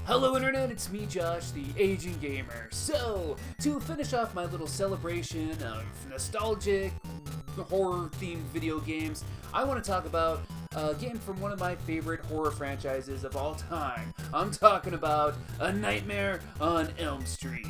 Hello Internet, it's me Josh, the Aging Gamer. So, to finish off my little celebration of nostalgic, horror-themed video games, I want to talk about a game from one of my favorite horror franchises of all time. I'm talking about A Nightmare on Elm Street.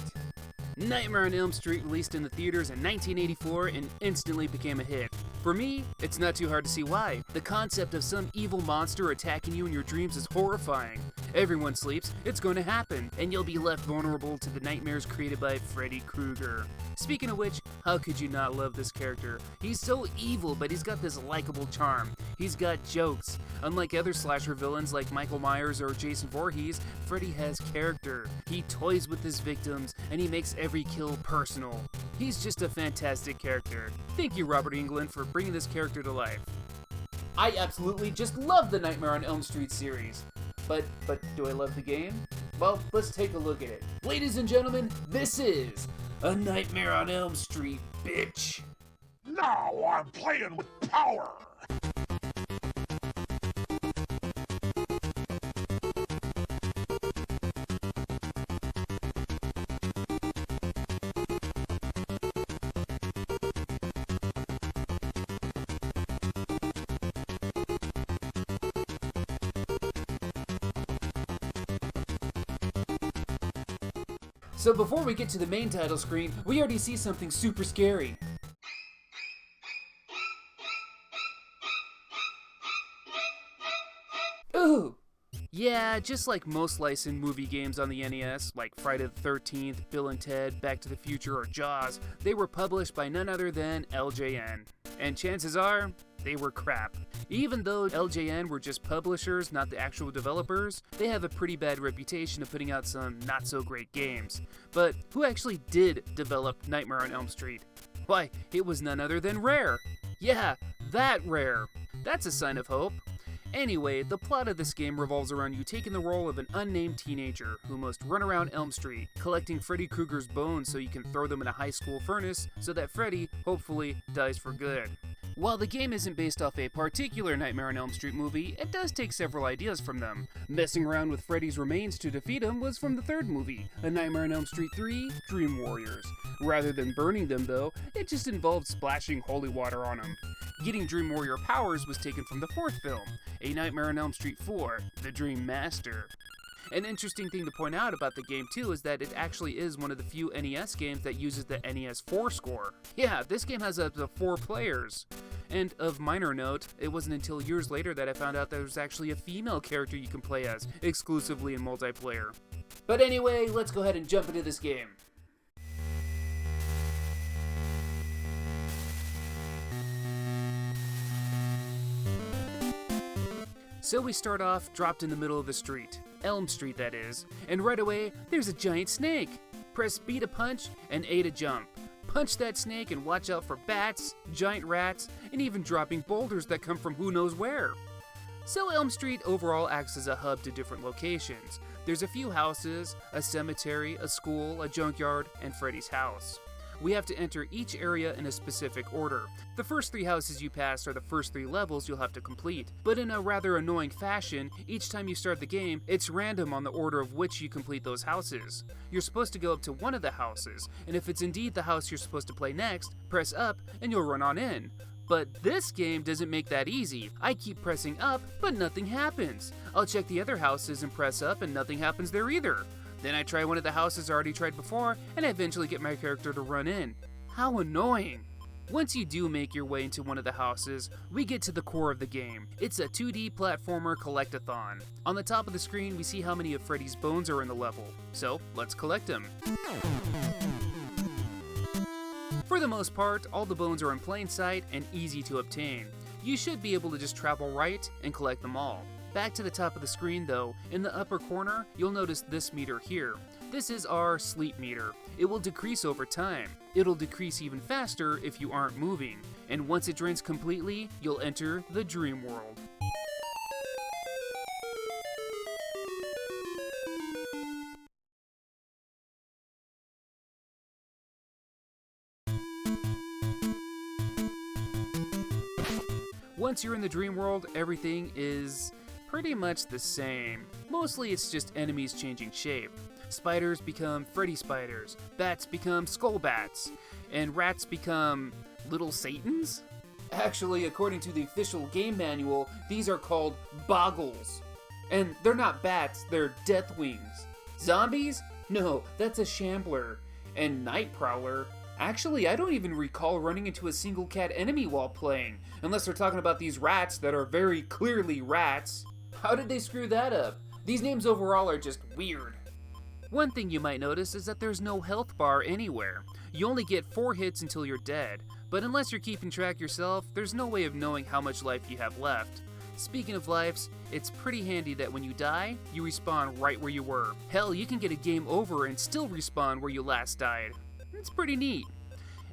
Nightmare on Elm Street released in the theaters in 1984 and instantly became a hit. For me, it's not too hard to see why. The concept of some evil monster attacking you in your dreams is horrifying. Everyone sleeps, it's going to happen, and you'll be left vulnerable to the nightmares created by Freddy Krueger. Speaking of which, how could you not love this character? He's so evil, but he's got this likable charm. He's got jokes. Unlike other slasher villains like Michael Myers or Jason Voorhees, Freddy has character. He toys with his victims, and he makes every kill personal. He's just a fantastic character. Thank you, Robert Englund, for bringing this character to life. I absolutely just love the Nightmare on Elm Street series. But do I love the game? Well, let's take a look at it. Ladies and gentlemen, this is A Nightmare on Elm Street, bitch! Now I'm playing with power! So before we get to the main title screen, we already see something super scary. Ooh! Yeah, just like most licensed movie games on the NES, like Friday the 13th, Bill and Ted, Back to the Future, or Jaws, they were published by none other than LJN. And chances are, they were crap. Even though LJN were just publishers, not the actual developers, they have a pretty bad reputation of putting out some not-so-great games. But who actually did develop Nightmare on Elm Street? Why, it was none other than Rare. Yeah, that Rare. That's a sign of hope. Anyway, the plot of this game revolves around you taking the role of an unnamed teenager who must run around Elm Street, collecting Freddy Krueger's bones so you can throw them in a high school furnace so that Freddy, hopefully, dies for good. While the game isn't based off a particular Nightmare on Elm Street movie, it does take several ideas from them. Messing around with Freddy's remains to defeat him was from the third movie, A Nightmare on Elm Street 3, Dream Warriors. Rather than burning them though, it just involved splashing holy water on them. Getting Dream Warrior powers was taken from the fourth film, A Nightmare on Elm Street 4, The Dream Master. An interesting thing to point out about the game too is that it actually is one of the few NES games that uses the NES 4 score. Yeah, this game has up to 4 players. And of minor note, it wasn't until years later that I found out there was actually a female character you can play as, exclusively in multiplayer. But anyway, let's go ahead and jump into this game. So we start off dropped in the middle of the street, Elm Street that is, and right away there's a giant snake. Press B to punch and A to jump. Punch that snake and watch out for bats, giant rats, and even dropping boulders that come from who knows where. So Elm Street overall acts as a hub to different locations. There's a few houses, a cemetery, a school, a junkyard, and Freddy's house. We have to enter each area in a specific order. The first 3 houses you pass are the first 3 levels you'll have to complete, but in a rather annoying fashion, each time you start the game, it's random on the order of which you complete those houses. You're supposed to go up to one of the houses, and if it's indeed the house you're supposed to play next, press up and you'll run on in. But this game doesn't make that easy. I keep pressing up, but nothing happens. I'll check the other houses and press up and nothing happens there either. Then I try one of the houses I already tried before, and I eventually get my character to run in. How annoying! Once you do make your way into one of the houses, we get to the core of the game. It's a 2D platformer collect-a-thon. On the top of the screen, we see how many of Freddy's bones are in the level. So, let's collect them. For the most part, all the bones are in plain sight and easy to obtain. You should be able to just travel right and collect them all. Back to the top of the screen though, in the upper corner, you'll notice this meter here. This is our sleep meter. It will decrease over time. It'll decrease even faster if you aren't moving. And once it drains completely, you'll enter the dream world. Once you're in the dream world, everything is pretty much the same. Mostly it's just enemies changing shape. Spiders become Freddy spiders, bats become skull bats, and rats become little satans? Actually, according to the official game manual, these are called boggles. And they're not bats, they're death wings. Zombies? No, that's a shambler. And night prowler? Actually, I don't even recall running into a single cat enemy while playing, unless they're talking about these rats that are very clearly rats. How did they screw that up? These names overall are just weird. One thing you might notice is that there's no health bar anywhere. You only get 4 hits until you're dead, but unless you're keeping track yourself, there's no way of knowing how much life you have left. Speaking of lives, it's pretty handy that when you die, you respawn right where you were. Hell, you can get a game over and still respawn where you last died. It's pretty neat.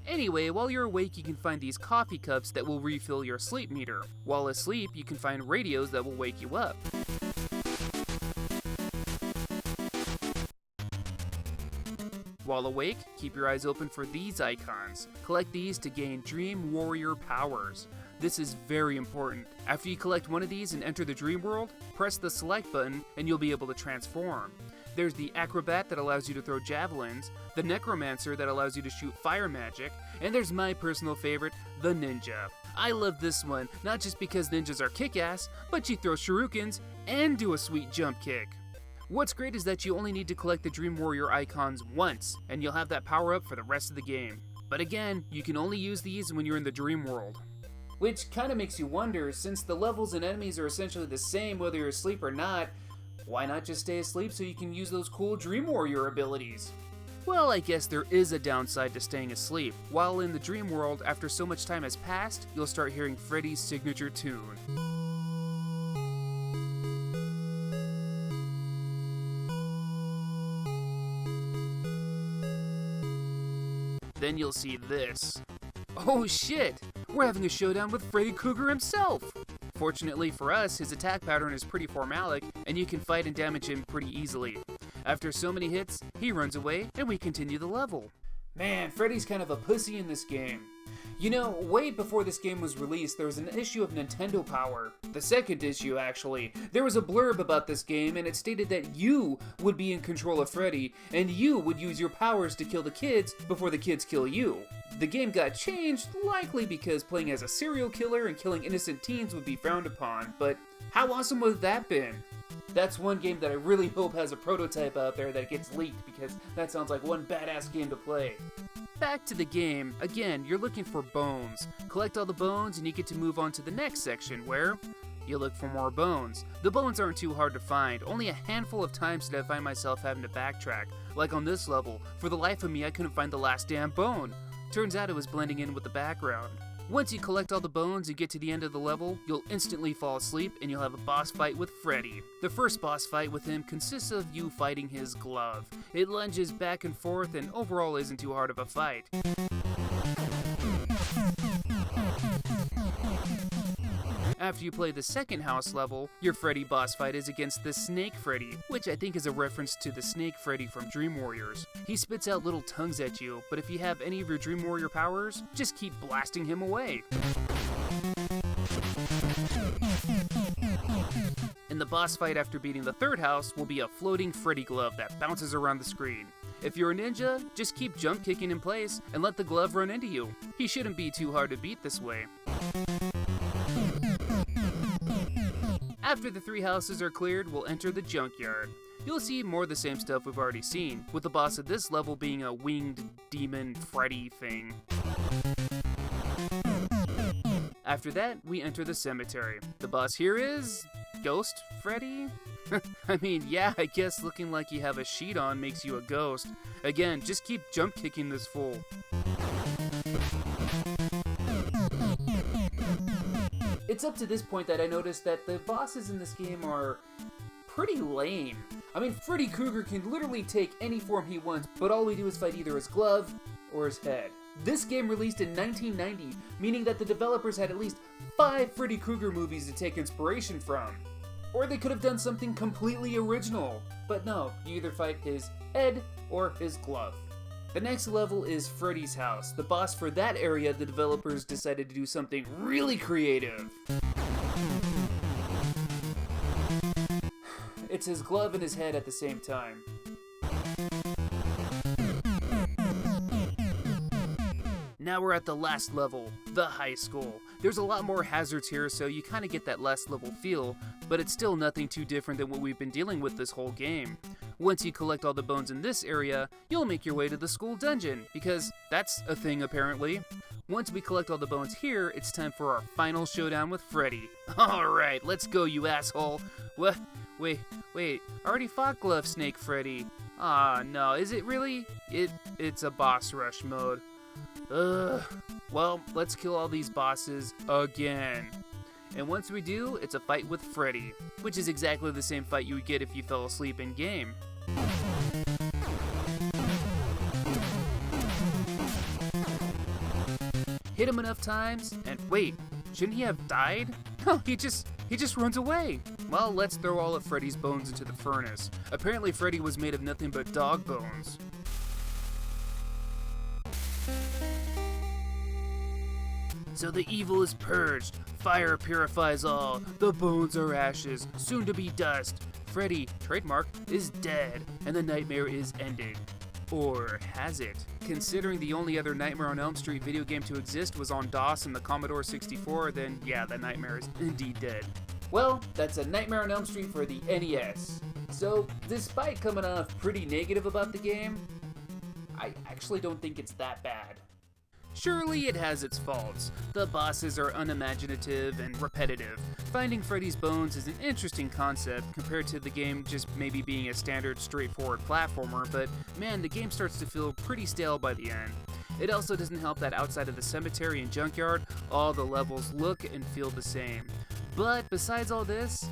Anyway, while you're awake, you can find these coffee cups that will refill your sleep meter. While asleep, you can find radios that will wake you up. While awake, keep your eyes open for these icons. Collect these to gain Dream Warrior powers. This is very important. After you collect one of these and enter the dream world, press the select button and you'll be able to transform. There's the Acrobat that allows you to throw javelins, the Necromancer that allows you to shoot fire magic, and there's my personal favorite, the Ninja. I love this one, not just because ninjas are kick-ass, but you throw shurikens and do a sweet jump kick. What's great is that you only need to collect the Dream Warrior icons once, and you'll have that power up for the rest of the game. But again, you can only use these when you're in the dream world. Which kinda makes you wonder, since the levels and enemies are essentially the same whether you're asleep or not, why not just stay asleep so you can use those cool Dream Warrior abilities? Well, I guess there is a downside to staying asleep. While in the dream world, after so much time has passed, you'll start hearing Freddy's signature tune. Then you'll see this. Oh shit! We're having a showdown with Freddy Krueger himself! Fortunately for us, his attack pattern is pretty formalic, and you can fight and damage him pretty easily. After so many hits, he runs away, and we continue the level. Man, Freddy's kind of a pussy in this game. You know, way before this game was released, there was an issue of Nintendo Power. The second issue, actually. There was a blurb about this game, and it stated that you would be in control of Freddy, and you would use your powers to kill the kids before the kids kill you. The game got changed, likely because playing as a serial killer and killing innocent teens would be frowned upon, but how awesome would that been? That's one game that I really hope has a prototype out there that gets leaked, because that sounds like one badass game to play. Back to the game, again, you're looking for bones. Collect all the bones and you get to move on to the next section where you look for more bones. The bones aren't too hard to find, only a handful of times did I find myself having to backtrack. Like on this level, for the life of me I couldn't find the last damn bone. Turns out it was blending in with the background. Once you collect all the bones and get to the end of the level, you'll instantly fall asleep and you'll have a boss fight with Freddy. The first boss fight with him consists of you fighting his glove. It lunges back and forth and overall isn't too hard of a fight. After you play the second house level, your Freddy boss fight is against the Snake Freddy, which I think is a reference to the Snake Freddy from Dream Warriors. He spits out little tongues at you, but if you have any of your Dream Warrior powers, just keep blasting him away. And the boss fight after beating the third house will be a floating Freddy glove that bounces around the screen. If you're a ninja, just keep jump kicking in place and let the glove run into you. He shouldn't be too hard to beat this way. After the 3 houses are cleared, we'll enter the junkyard. You'll see more of the same stuff we've already seen, with the boss of this level being a winged demon Freddy thing. After that, we enter the cemetery. The boss here is Ghost Freddy? I mean, yeah, I guess looking like you have a sheet on makes you a ghost. Again, just keep jump kicking this fool. It's up to this point that I noticed that the bosses in this game are pretty lame. I mean, Freddy Krueger can literally take any form he wants, but all we do is fight either his glove or his head. This game released in 1990, meaning that the developers had at least 5 Freddy Krueger movies to take inspiration from. Or they could have done something completely original. But no, you either fight his head or his glove. The next level is Freddy's house. The boss for that area, the developers decided to do something really creative. it's his glove and his head at the same time. Now we're at the last level, the high school. There's a lot more hazards here, so you kind of get that last level feel, but it's still nothing too different than what we've been dealing with this whole game. Once you collect all the bones in this area, you'll make your way to the school dungeon, because that's a thing apparently. Once we collect all the bones here, it's time for our final showdown with Freddy. Alright, let's go, you asshole. What? Wait, I already fought Glove Snake Freddy. Ah, no, is it really? It's a boss rush mode. Ugh. Well, let's kill all these bosses again. And once we do, it's a fight with Freddy, which is exactly the same fight you would get if you fell asleep in game. Hit him enough times, and wait, shouldn't he have died? No, he just runs away. Well, let's throw all of Freddy's bones into the furnace. Apparently Freddy was made of nothing but dog bones. So the evil is purged, fire purifies all, the bones are ashes, soon to be dust. Freddy, trademark, is dead, and the nightmare is ended. Or has it? Considering the only other Nightmare on Elm Street video game to exist was on DOS and the Commodore 64, then yeah, the nightmare is indeed dead. Well, that's a Nightmare on Elm Street for the NES. So, despite coming off pretty negative about the game, I actually don't think it's that bad. Surely it has its faults. The bosses are unimaginative and repetitive. Finding Freddy's bones is an interesting concept compared to the game just maybe being a standard straightforward platformer, but man, the game starts to feel pretty stale by the end. It also doesn't help that outside of the cemetery and junkyard, all the levels look and feel the same. But besides all this,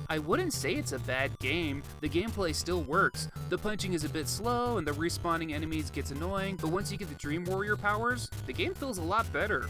I wouldn't say it's a bad game. The gameplay still works. The punching is a bit slow and the respawning enemies gets annoying, but once you get the Dream Warrior powers, the game feels a lot better.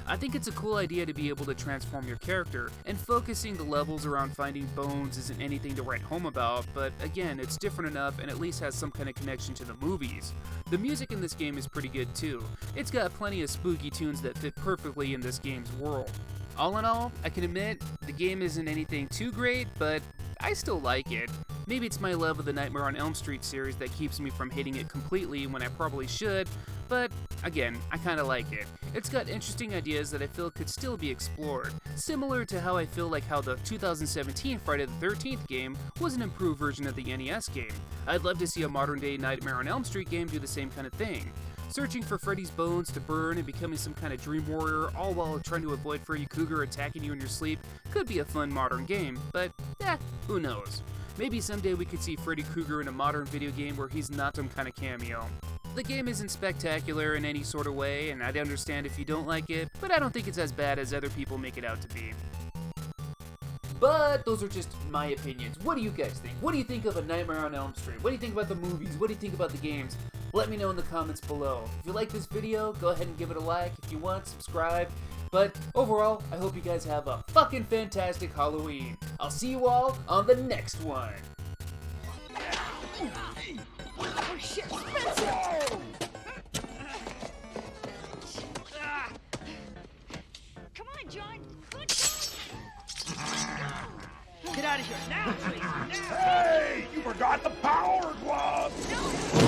I think it's a cool idea to be able to transform your character, and focusing the levels around finding bones isn't anything to write home about, but again, it's different enough and at least has some kind of connection to the movies. The music in this game is pretty good too. It's got plenty of spooky tunes that fit perfectly in this game's world. All in all, I can admit, the game isn't anything too great, but I still like it. Maybe it's my love of the Nightmare on Elm Street series that keeps me from hating it completely when I probably should, but again, I kinda like it. It's got interesting ideas that I feel could still be explored, similar to how I feel like how the 2017 Friday the 13th game was an improved version of the NES game. I'd love to see a modern day Nightmare on Elm Street game do the same kind of thing. Searching for Freddy's bones to burn and becoming some kind of dream warrior, all while trying to avoid Freddy Krueger attacking you in your sleep, could be a fun modern game, but who knows. Maybe someday we could see Freddy Krueger in a modern video game where he's not some kind of cameo. The game isn't spectacular in any sort of way, and I'd understand if you don't like it, but I don't think it's as bad as other people make it out to be. But those are just my opinions. What do you guys think? What do you think of A Nightmare on Elm Street? What do you think about the movies? What do you think about the games? Let me know in the comments below. If you like this video, go ahead and give it a like. If you want, subscribe. But overall, I hope you guys have a fucking fantastic Halloween. I'll see you all on the next one. Oh shit, Spencer! Come on, John. Good Get out of here now, please. Now. Hey, you forgot the power glove! No.